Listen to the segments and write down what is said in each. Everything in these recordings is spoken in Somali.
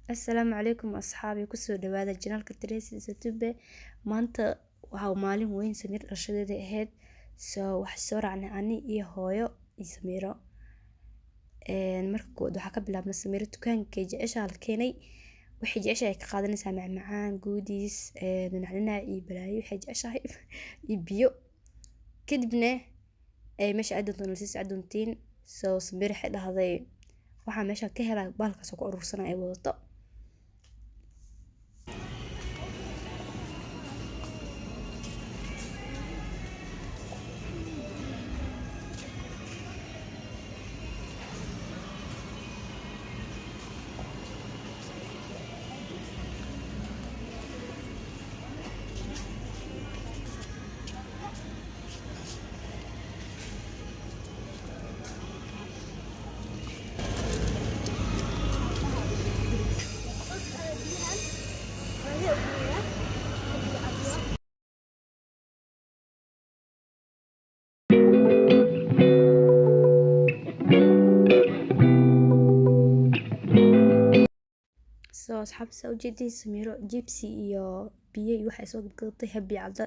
السلام عليكم أصحابي كسو دوادا جنالك تريسي ستوبة مانتا وحاو مالين وين سمير رشادة دي اهيد وحسور عن عني إيه هايو إيه سميرو marka kood waxaa ka bilaabna Samiiro dukaanka jecesha halkeenay wixii jeceshahay ka qaadanaysaa macmacaan goodies nacnacaa iyo balaayo wixii jeceshahay iyo biyo kadibna meesha aad doonto nalsiis aad doontiin Samiiro waxay dhahday waxaa meesha ka helay baalkaas oo ku urursanaa ay wadato أصحاب سوجدي سميرو جيبسي iyo biyo iyo waxa soo gadgatay habi cadda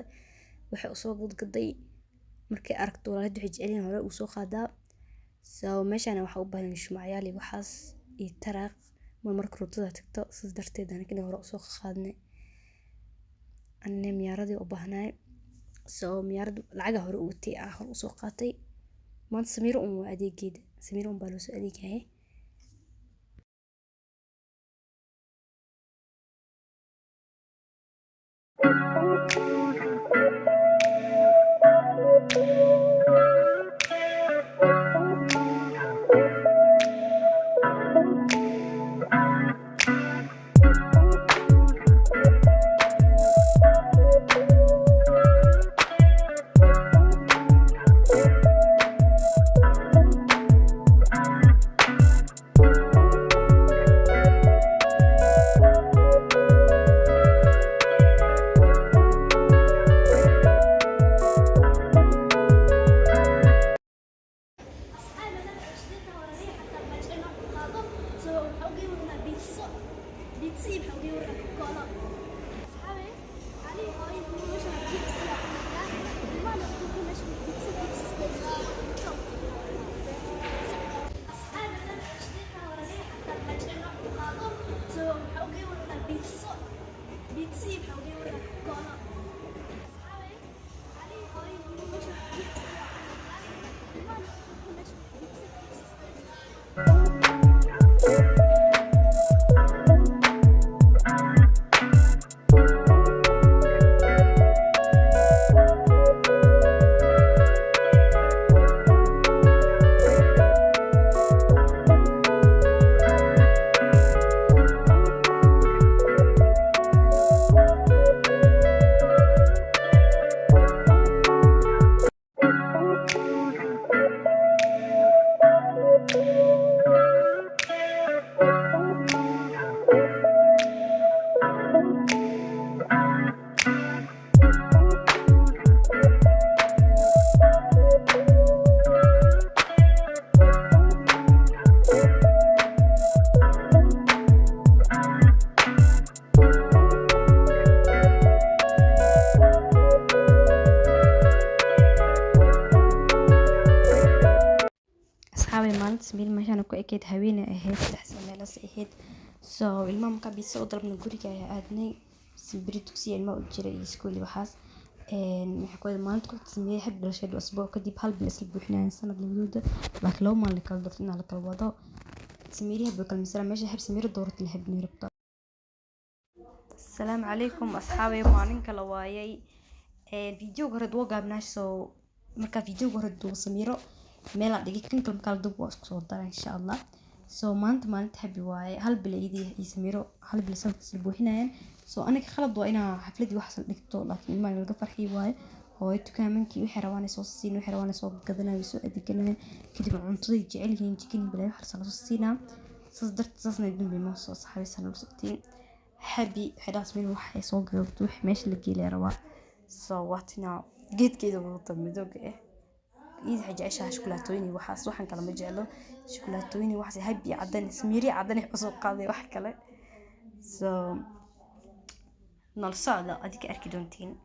waxa soo gadgaday markay aragto walaad wixii jecelin hore uu soo qaadaa meeshana waxa u baahan shumacyaal iyo waxaas iyo taraq marka rootada tagto sid darteed aniga hore u soo qaadnay anna miyaaradii u baahnay miyarad lacag hore u tii hore u soo qaatay maanta Samiiro uu adeegeed Samiiro baa loo soo adeegay سمير meeshaan ku ekeyd haween ahayd saddex meelas ahayd ilmaha marka biisa u dalbna guriga ay aadnay Samiir dugsiga ilmaha u jiray iskuul waxaas waxa ku maanta ku Samiir hab dhashay usbuuc kadib hal bil isla buuxinayaan sanad labadooda laakiin loo maalin kala dadna la kala wado Samiir hab kala misra meesha hab Samiir doorat la habni rabta السلام عليكم أصحابي مالين كلا وايي فيديو قرد وقابناش marka video قرد Samiiro meel aan dhigi kan kala dub waa isku soo daray insha Allah maanta maalinta habi waaye hal bileedii iyo Samiiro hal bil sanadkiisa buuxinayaan aniga khalad waa inaa xafladii wax sal dhigto laakiin ma laga farxi waaye hooyo dukaamankii wixii rabaan soo siin wixii rabaan soo gadanay soo adeeganay kadib cuntada jecel yihiin chicken bilaa wax soo siinaa saasna dambi ma soo saxay sanad sugtiin habi xadaas meel wax soo gabto wax meesha la geelay rabaa waatina geedkeeda wada midowga إذا حاجة عشها شوكولاتويني وحاس وحن كلام جعله شوكولاتويني وحاس هبي عدني سميري عدني أسوق قاضي وح كله so nala socda adiga arki doontiin.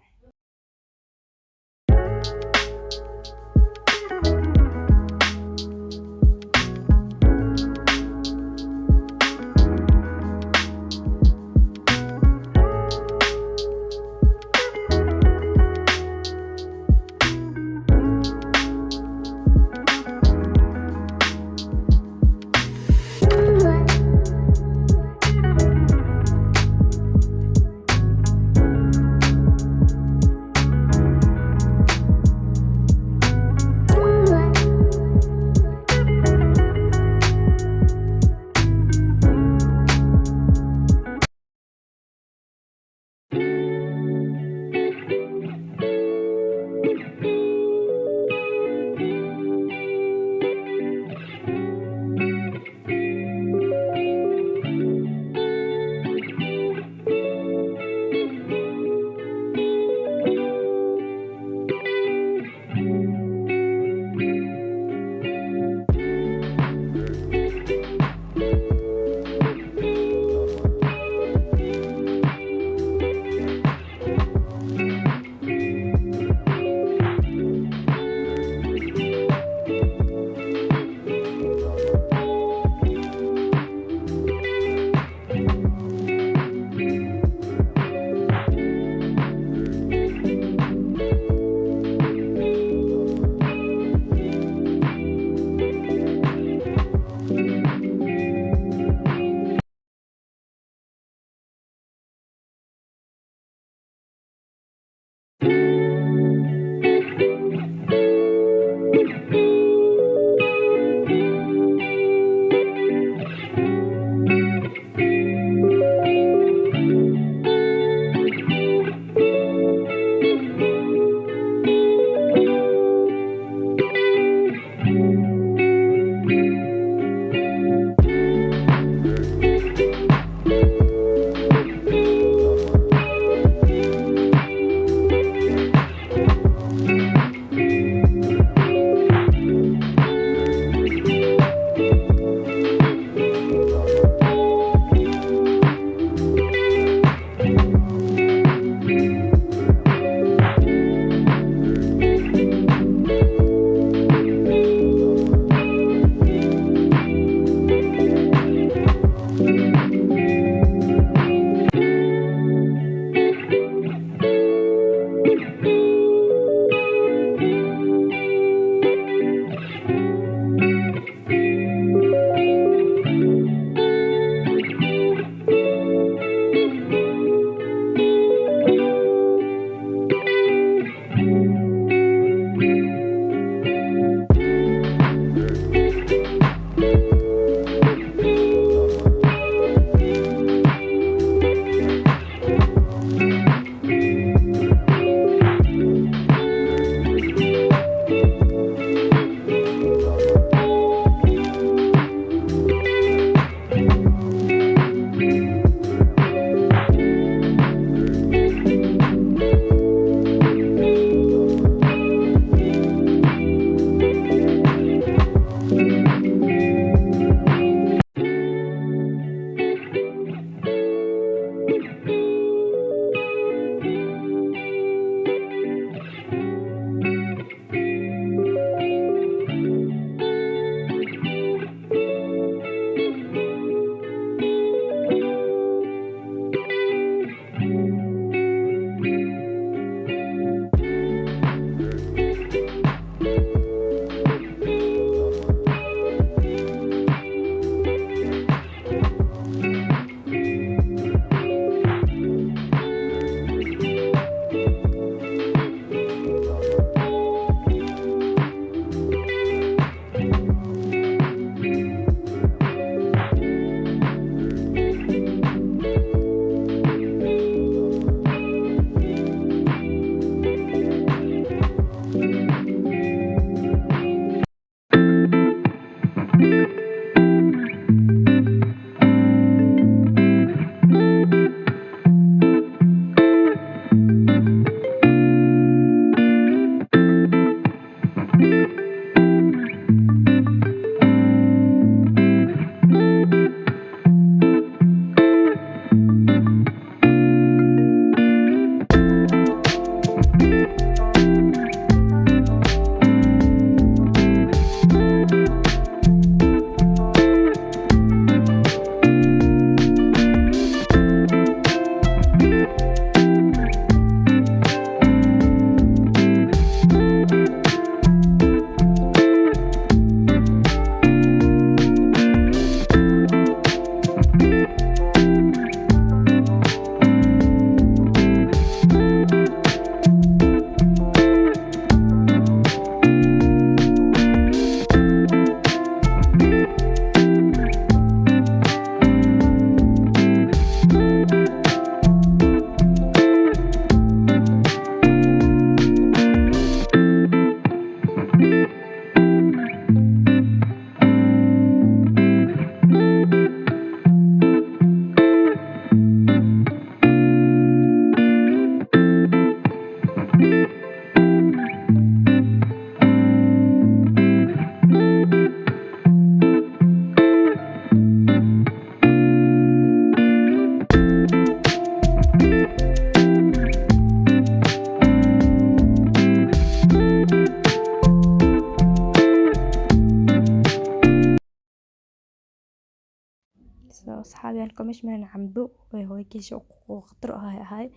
asxaabi aan kamish maran cambo way hooy kiisha oo khatar ahay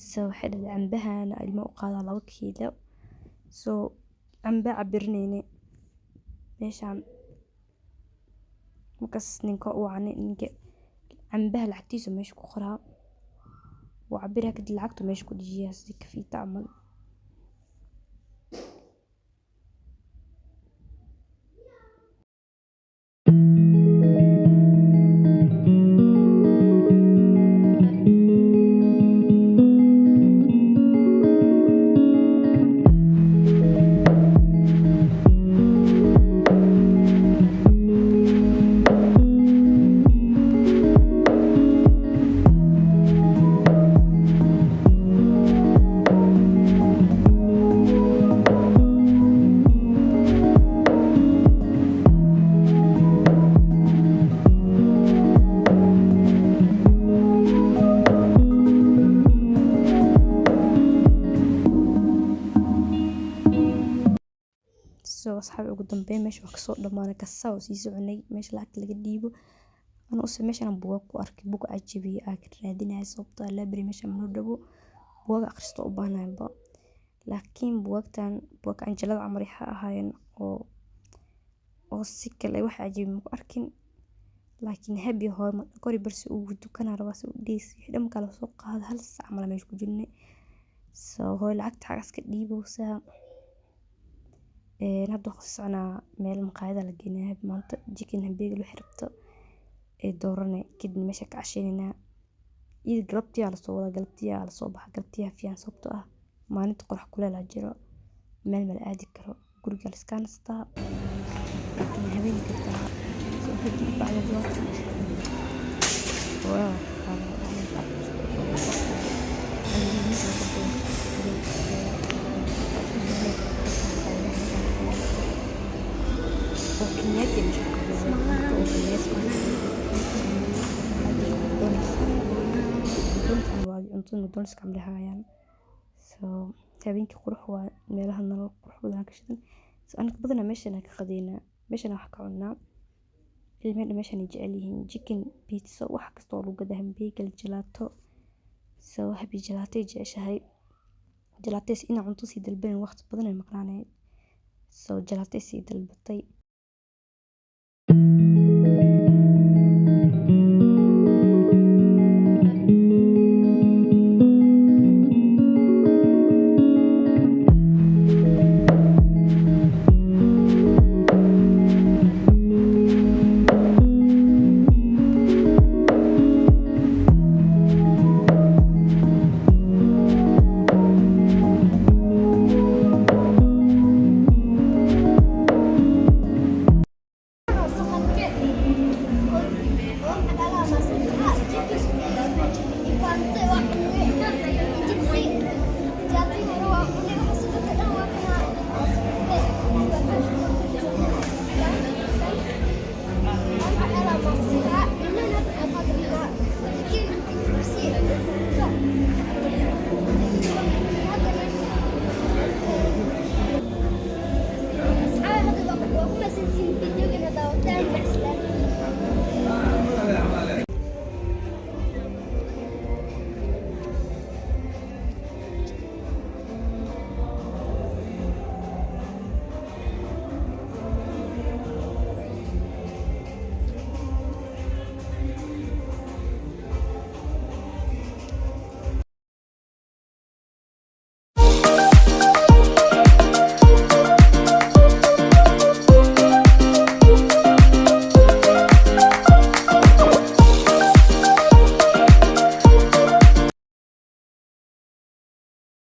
soo xidid cambahan ilmo u qaada 2 kiilo soo camba cabirnayne meeshaan markas ninka uu cani ninka cambaha lacagtiisa meesha ku qoraa waa cabira kadib lacagtu meesha ku dhijiyaa si kafiita amal soo asxaabi ugu dambeyn meesha wax ka soo dhamaanay kasaw sii soconay meesha lacagta laga dhiibo ana u sameeyay buug ku arkay buug cajibi ah ka raadinay sababta library meesha ma dhawo buug akhristo u baahnayba laakiin buug anjalada amri ahaayeen oo si kale wax cajibi ma arkin laakiin habi hooy ma qori barsi uu dukana raba soo dhiis xidham kala soo qaad hal sac mal meesha ku jirnay soo hooy lacagta xagas ka dhiibo saa hadda qosana meel maqaayada la geenay maanta chicken hamburger la xirto dooranay kadib meesha ka casheynayna ii galabtii la soo wada galabtii la soo bax galabtii fiican sababto ah maalinta qorax kuleel ah jiro meel meel aadi karo guriga la iska nastaa habeen karta soo hadii bacda waqti waa وكميات مش مدونس كامل هايان سو habeenkii qurux waa meelaha nolol qurux badan ka shidan anka badana meeshana ka qadeyna meeshana wax ka cunaa ilmaha meeshana jecel yihiin chicken pizza wax kasta oo lagu gadaa hamburger gelato soo habi gelato jeceshahay gelato ina cunto si dalban waqti badan ay maqnaanay soo gelato si dalbatay